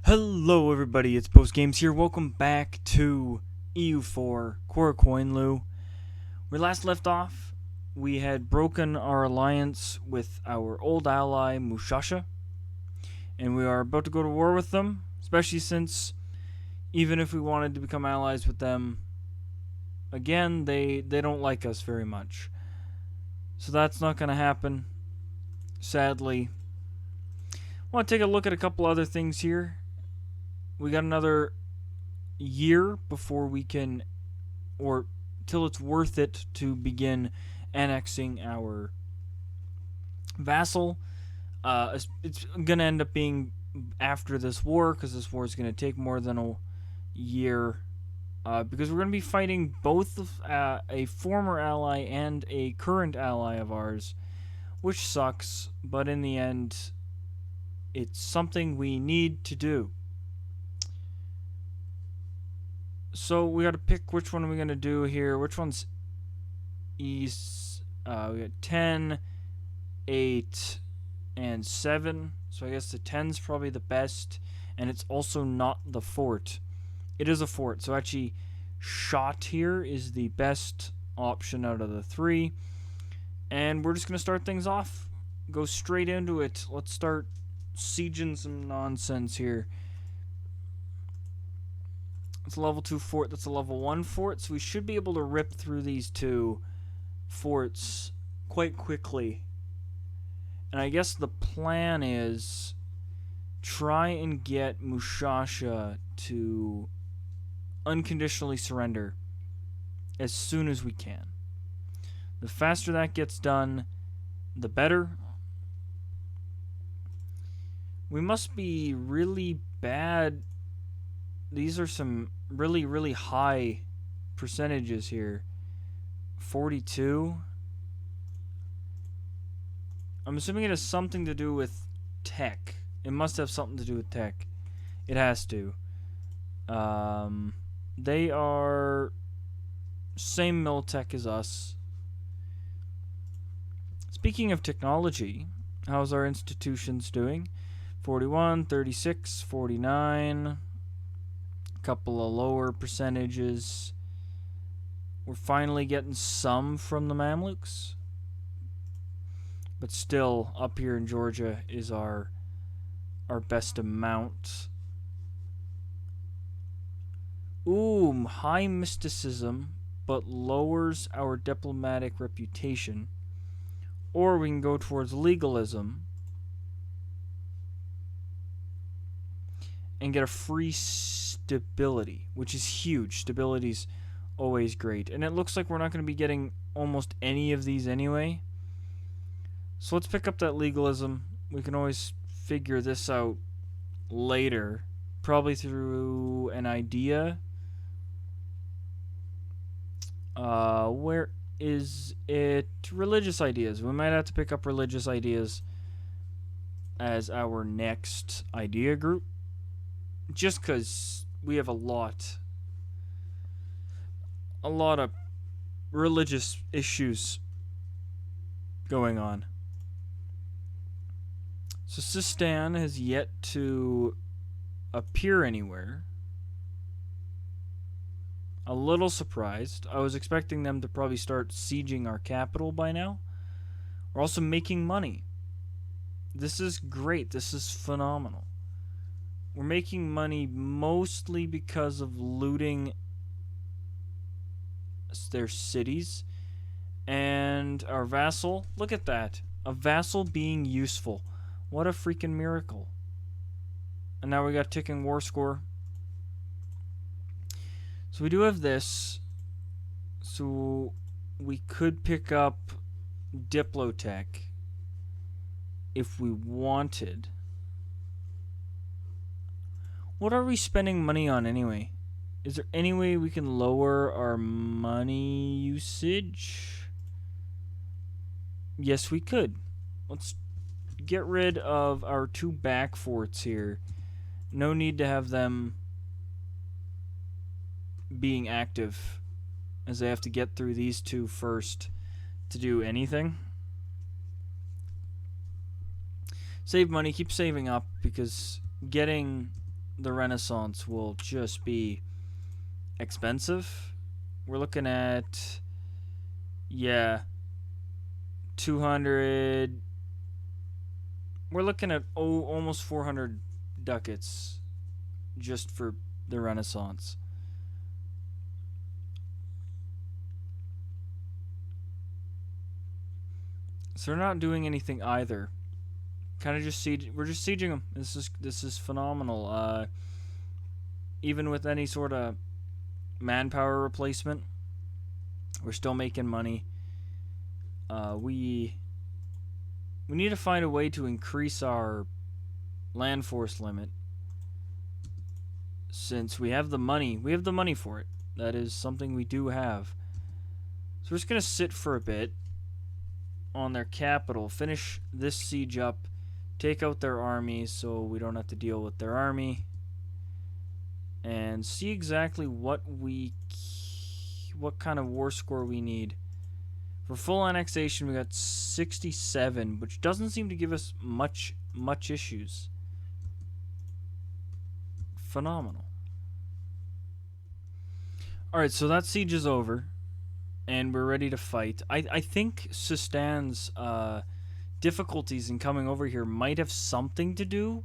Hello everybody, it's Post Games here. Welcome back to EU4, Qara Qoyunlu. We last left off, we had broken our alliance with our old ally Mushasha, and we are about to go to war with them, especially since even if we wanted to become allies with them, again, they don't like us very much. So that's not going to happen, sadly. I want to take a look at a couple other things here. We got another year before we can, or till it's worth it to begin annexing our vassal. It's going to end up being after this war, because this war is going to take more than a year. Because we're going to be fighting both a former ally and a current ally of ours, which sucks, but in the end, it's something we need to do. So we got to pick which one are we going to do here. Which one's east? We got 10, 8, and 7. So I guess the 10's probably the best. And it's also not the fort. It is a fort. So actually, shot here is the best option out of the 3. And we're just going to start things off. Go straight into it. Let's start sieging some nonsense here. It's a level 2 fort, that's a level 1 fort, so we should be able to rip through these two forts quite quickly. And I guess the plan is try and get Mushasha to unconditionally surrender as soon as we can. The faster that gets done, the better. We must be really bad. These are some really high percentages here. 42. I'm assuming it has something to do with tech. It must have something to do with tech. It has to. They are same mill tech as us. Speaking of technology, how's our institutions doing? 41, 36, 49. Couple of lower percentages. We're finally getting some from the Mamluks, but still up here in Georgia is our best amount. Ooh, high mysticism, but lowers our diplomatic reputation. Or we can go towards legalism and get a free stability, which is huge. Stability's always great. And it looks like we're not going to be getting almost any of these anyway. So let's pick up that legalism. We can always figure this out later, probably through an idea. Where is it? Religious ideas. We might have to pick up religious ideas as our next idea group, just because we have a lot of religious issues going on. So Sistan has yet to appear anywhere. A little surprised. I was expecting them to probably start sieging our capital by now. We're also making money. This is great. This is phenomenal. We're making money mostly because of looting their cities. And our vassal, look at that. A vassal being useful. What a freaking miracle. And now we got ticking war score. So we do have this. So we could pick up Diplotech if we wanted. What are we spending money on anyway? Is there any way we can lower our money usage? Yes, we could. Let's get rid of our 2 back forts here. No need to have them being active, as they have to get through these 2 first to do anything. Save money, keep saving up, because getting the Renaissance will just be expensive. We're looking at, yeah, 200. We're looking at almost 400 ducats just for the Renaissance. So they're not doing anything either. Kind of just we're just sieging them. This is phenomenal. Even with any sort of manpower replacement, we're still making money. We need to find a way to increase our land force limit, since we have the money. We have the money for it. That is something we do have. So we're just gonna sit for a bit on their capital, finish this siege up, take out their army so we don't have to deal with their army, and see exactly what kind of war score we need. For full annexation, we got 67, which doesn't seem to give us much issues. Phenomenal. Alright, so that siege is over, and we're ready to fight. I think Sustan's difficulties in coming over here might have something to do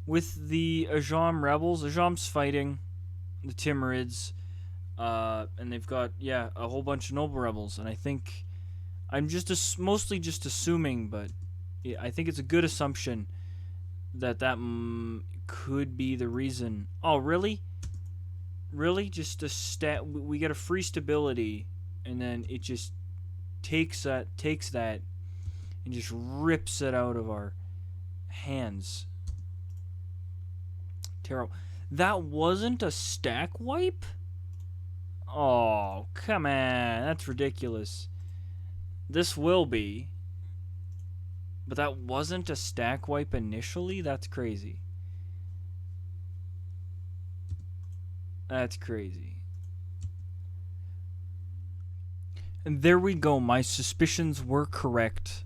with the Ajam rebels. Ajam's fighting the Timurids, and they've got, yeah, a whole bunch of noble rebels, and I think I'm just mostly just assuming, but yeah, I think it's a good assumption that could be the reason. Oh, really? Really? Just a we get a free stability, and then it just takes that and just rips it out of our hands. Terrible. That wasn't a stack wipe? Oh, come on. That's ridiculous. This will be. But that wasn't a stack wipe initially? That's crazy. That's crazy. And there we go. My suspicions were correct.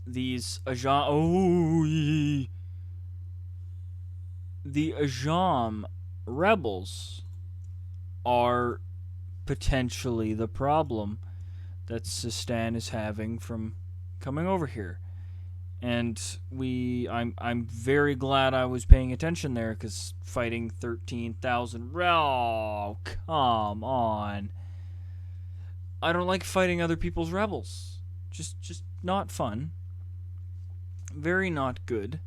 These Ajam... the Ajam rebels are potentially the problem that Sistan is having from coming over here. And I'm very glad I was paying attention there, because fighting 13,000... Oh, come on. I don't like fighting other people's rebels. Just not fun. Very not good.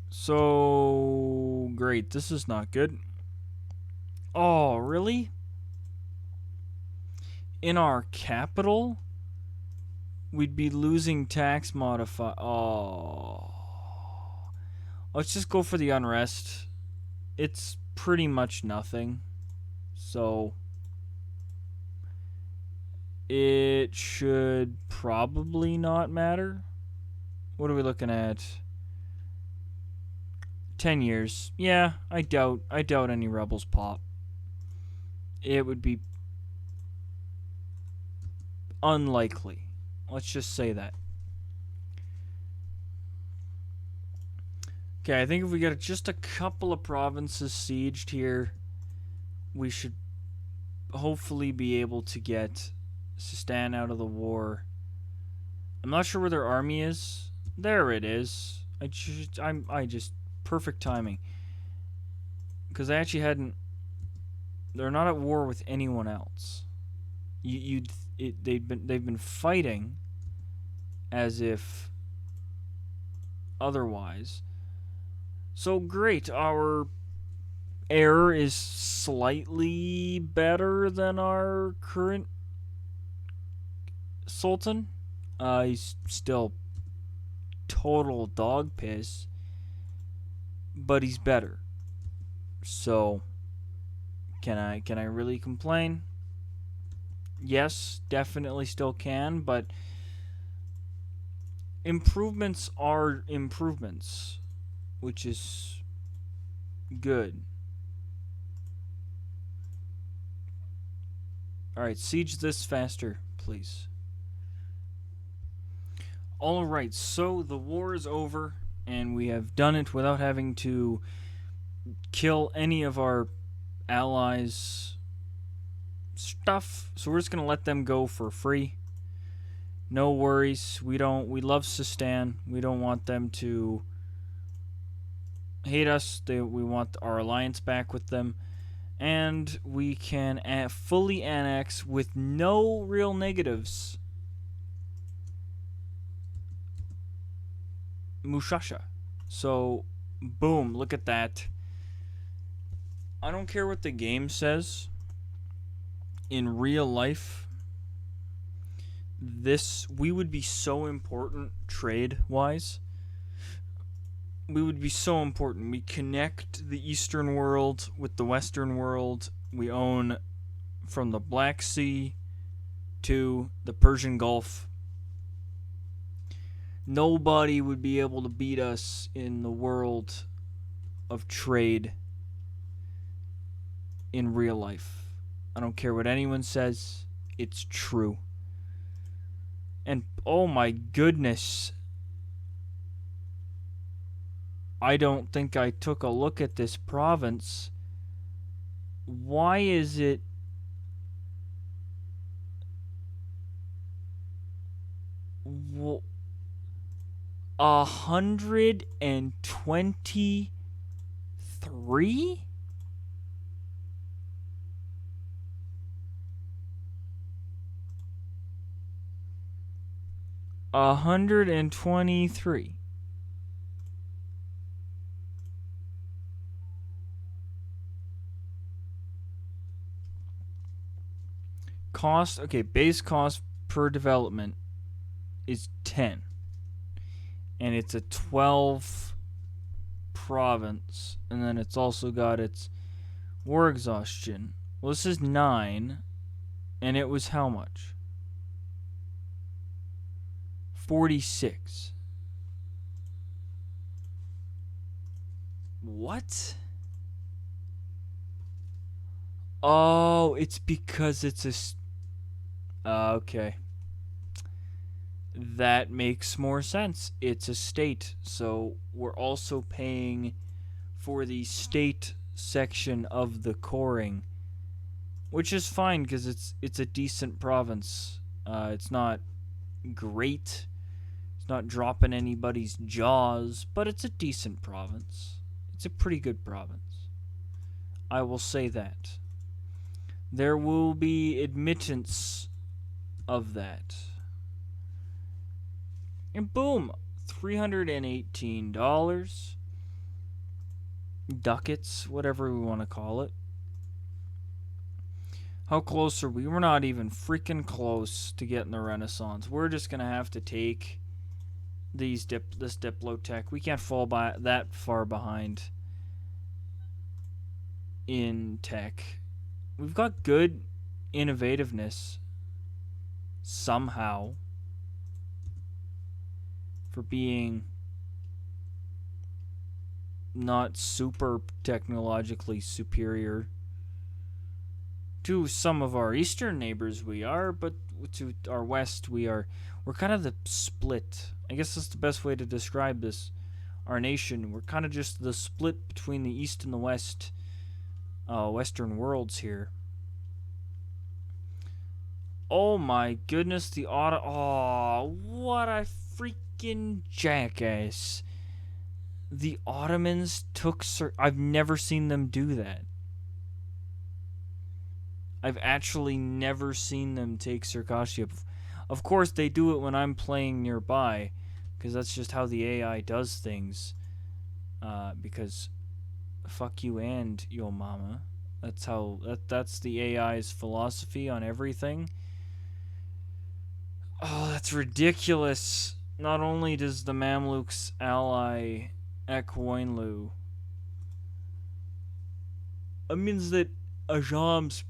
So, great. This is not good. Oh, really? In our capital, we'd be losing tax modify. Oh. Let's just go for the unrest. It's pretty much nothing. So, it should probably not matter. What are we looking at? 10 years. Yeah, I doubt any rebels pop. It would be unlikely. Let's just say that. Okay, I think if we get just a couple of provinces sieged here, we should hopefully be able to get Sistan out of the war. I'm not sure where their army is. There it is. I just perfect timing, because I actually hadn't. They're not at war with anyone else. They've been fighting as if otherwise. So great, our heir is slightly better than our current sultan. He's still total dog piss, but he's better. So can I really complain? Yes, definitely still can, but improvements are improvements, which is good. Alright, siege this faster, please. Alright, so the war is over. and we have done it without having to kill any of our allies' stuff. So we're just gonna let them go for free. No worries. We love Sistan. We don't want them to hate us. We want our alliance back with them. And we can fully annex with no real negatives Mushasha. So, boom, look at that. I don't care what the game says. In real life, we would be so important trade-wise. We would be so important. We connect the Eastern world with the Western world. We own from the Black Sea to the Persian Gulf. Nobody would be able to beat us in the world of trade in real life. I don't care what anyone says. It's true. And oh my goodness, I don't think I took a look at this province. Why is it $123? $123. Cost, okay, base cost per development is 10. And it's a 12 province. And then it's also got its war exhaustion. Well, this is 9. And it was how much? 46. What? Oh, it's because it's a... okay. That makes more sense. It's a state, so we're also paying for the state section of the coring, which is fine because it's a decent province. It's not great. It's not dropping anybody's jaws, but it's a decent province. It's a pretty good province. I will say that. There will be admittance of that. And boom, $318. Ducats, whatever we want to call it. How close are we? We're not even freaking close to getting the Renaissance. We're just going to have to take this Diplotech. We can't fall by that far behind in tech. We've got good innovativeness somehow for being not super technologically superior to some of our eastern neighbors. We are, but to our west we're kind of the split. I guess that's the best way to describe this. Our nation, we're kind of just the split between the east and the west, western worlds here. Oh my goodness, the auto... Oh, what a freaking jackass. The Ottomans took... I've never seen them do that. I've actually never seen them take Circassia. Of course, they do it when I'm playing nearby, because that's just how the AI does things. Because fuck you and yo mama. That's how... That's the AI's philosophy on everything. Oh, that's ridiculous. Not only does the Mamluks ally Eu4, it means that Ajam's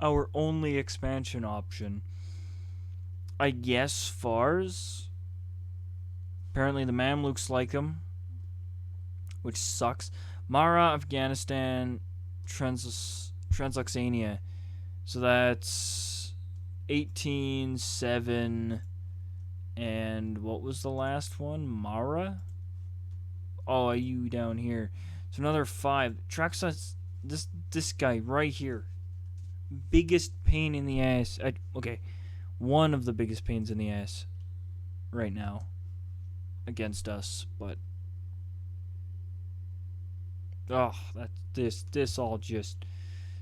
our only expansion option. I guess Fars. Apparently the Mamluks like him, which sucks. Mara, Afghanistan, Transoxania. So that's 18, 7, And what was the last one? Mara? Oh, are you down here? So another 5. Tracks us. This guy right here. Biggest pain in the ass. Okay, one of the biggest pains in the ass right now against us, but oh, this all just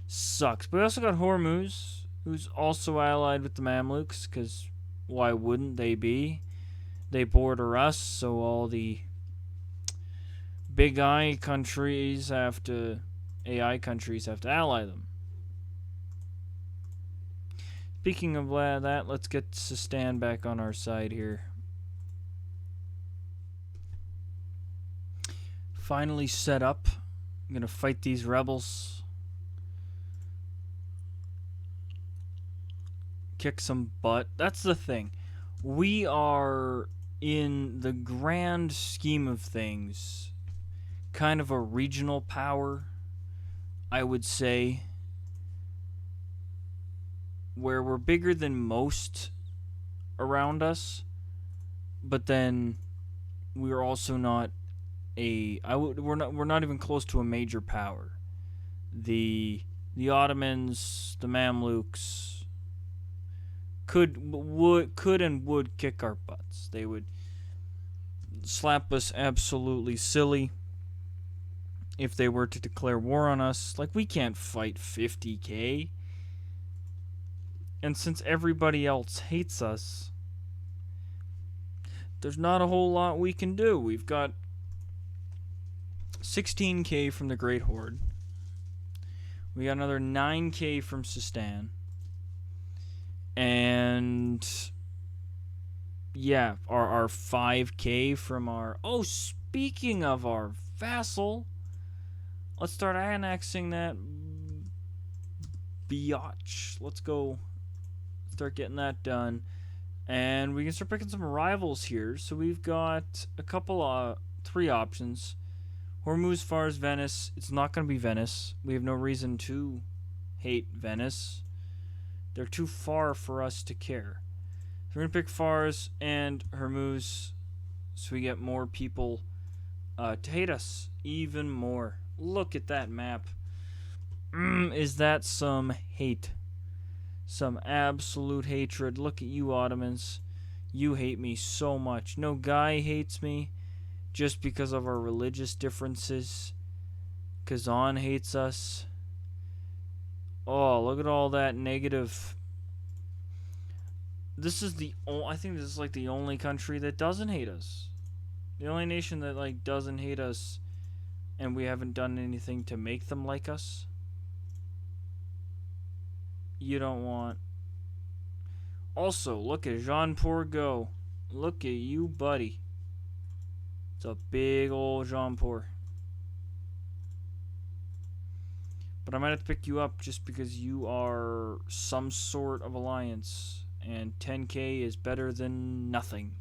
sucks. But we also got Hormuz, who's also allied with the Mamluks, because why wouldn't they be? They border us, so all the big AI countries have to ally them. Speaking of that, let's get Sistan back on our side here. Finally set up. I'm gonna fight these rebels. Kick some butt. That's the thing. We are, in the grand scheme of things, kind of a regional power, I would say, where we're bigger than most around us, but then we're also not we're not even close to a major power. The Ottomans, the Mamluks could and would kick our butts. They would slap us absolutely silly if they were to declare war on us. Like, we can't fight 50k. And since everybody else hates us, there's not a whole lot we can do. We've got 16k from the Great Horde. We got another 9k from Sistan. And yeah, our 5k from our... Oh, speaking of our vassal, let's start annexing that biatch. Let's go start getting that done. And we can start picking some rivals here. So we've got a couple 3 options. Hormuz, Fars, Venice. It's not going to be Venice. We have no reason to hate Venice. They're too far for us to care. So we're going to pick Fars and Hormuz so we get more people to hate us even more. Look at that map. Is that some hate? Some absolute hatred. Look at you, Ottomans. You hate me so much. No guy hates me just because of our religious differences. Kazan hates us. Oh, look at all that negative. This is I think this is like the only country that doesn't hate us. The only nation that like doesn't hate us, and we haven't done anything to make them like us. You don't want. Also, look at Jaunpur go. Look at you, buddy. It's a big old Jaunpur. But I might have to pick you up just because you are some sort of alliance. And 10k is better than nothing.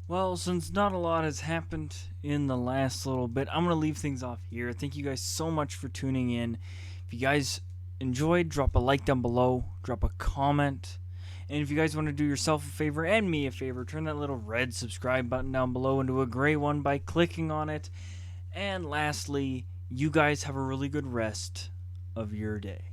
Well, since not a lot has happened in the last little bit, I'm going to leave things off here. Thank you guys so much for tuning in. If you guys enjoyed, drop a like down below. Drop a comment. And if you guys want to do yourself a favor and me a favor, turn that little red subscribe button down below into a gray one by clicking on it. And lastly, you guys have a really good rest of your day.